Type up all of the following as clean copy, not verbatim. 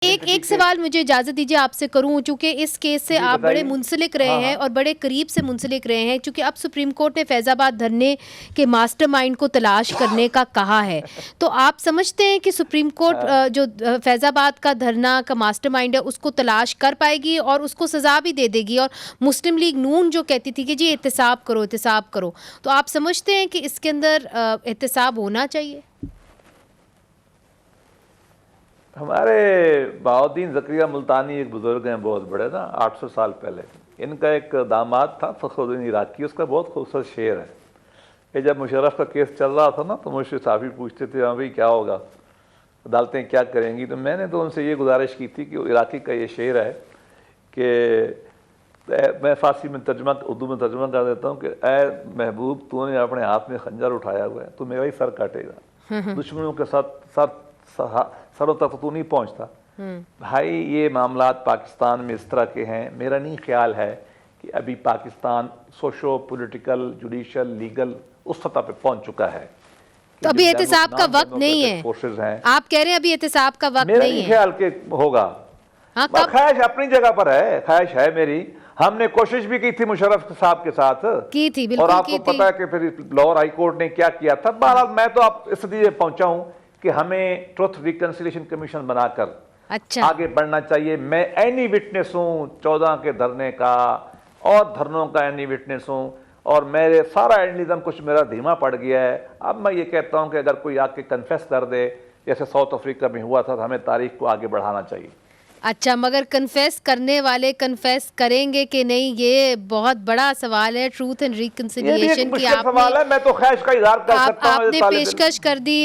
ایک سوال مجھے اجازت دیجیے آپ سے کروں، چونکہ اس کیس سے آپ بڑے منسلک رہے ہیں اور بڑے قریب سے منسلک رہے ہیں، چونکہ اب سپریم کورٹ نے فیض آباد دھرنے کے ماسٹر مائنڈ کو تلاش کرنے کا کہا ہے، تو آپ سمجھتے ہیں کہ سپریم کورٹ جو فیض آباد کا دھرنا کا ماسٹر مائنڈ ہے اس کو تلاش کر پائے گی اور اس کو سزا بھی دے دے گی؟ اور مسلم لیگ نون جو کہتی تھی کہ جی احتساب کرو احتساب کرو، تو آپ سمجھتے ہیں کہ اس کے اندر احتساب ہونا چاہیے؟ ہمارے بہاؤالدین زکریا ملتانی ایک بزرگ ہیں بہت بڑے نا، 800 سال پہلے، ان کا ایک داماد تھا فخر الدین عراقی، اس کا بہت خوبصورت شعر ہے کہ جب مشرف کا کیس چل رہا تھا نا تو مجھ سے صحافی پوچھتے تھے ہاں بھائی کیا ہوگا، عدالتیں کیا کریں گی، تو میں نے تو ان سے یہ گزارش کی تھی کہ عراقی کا یہ شعر ہے کہ میں فارسی میں ترجمہ اردو میں ترجمہ کر دیتا ہوں کہ اے محبوب تو نے اپنے ہاتھ میں خنجر اٹھایا ہوا ہے، تو میرا ہی سر کاٹے گا، دشمنوں کے ساتھ سروں تک تو نہیں پہنچتا۔ بھائی یہ معاملات پاکستان میں اس طرح کے ہیں، میرا نہیں خیال ہے کہ ابھی Pakistan socio political judicial legal اس سطح پہ پہنچ چکا ہے، تو ابھی احتساب کا وقت نہیں ہے، آپ کہہ رہے ہیں ابھی احتساب کا وقت میرا نہیں نہیں ہے؟ خیال کہ ہوگا، خواہش اپنی جگہ پر ہے، خواہش ہے میری، ہم نے کوشش بھی کی تھی مشرف صاحب کے ساتھ کی تھی، اور بالکل آپ کو پتا ہے کہ پھر لاہور ہائی کورٹ نے کیا کیا تھا۔ بہرحال میں تو آپ اس لیے پہنچا ہوں کہ ہمیں ٹروتھ ریکنسیلیشن کمیشن بنا کر آگے بڑھنا چاہیے۔ میں اینی وٹنس ہوں 14 کے دھرنے کا اور دھرنوں کا اینی وٹنس ہوں، اور میرے سارا اینڈلزم کچھ میرا دھیما پڑ گیا ہے۔ اب میں یہ کہتا ہوں کہ اگر کوئی آ کے کنفیس کر دے جیسے ساؤتھ افریقہ میں ہوا تھا، تو ہمیں تاریخ کو آگے بڑھانا چاہیے۔ اچھا، مگر کنفیس کرنے والے کنفیس کریں گے کہ نہیں، یہ بہت بڑا سوال ہے ٹروتھ اینڈ ریکنسیلیشن یہ بھی ایک مشکل سوال ہے، میں تو خواہش کا اظہار کر سکتا ہوں۔ آپ نے پیشکش کر دی،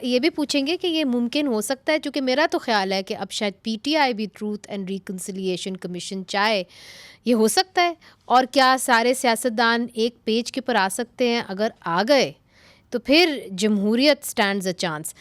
یہ بھی پوچھیں گے کہ یہ ممکن ہو سکتا ہے؟ چونکہ میرا تو خیال ہے کہ اب شاید پی ٹی آئی بھی ٹروتھ اینڈ ریکنسیلیشن کمیشن چاہے، یہ ہو سکتا ہے؟ اور کیا سارے سیاستدان ایک پیج کے پر آ سکتے ہیں؟ اگر آ گئے تو پھر جمہوریت سٹینڈز اے چانس۔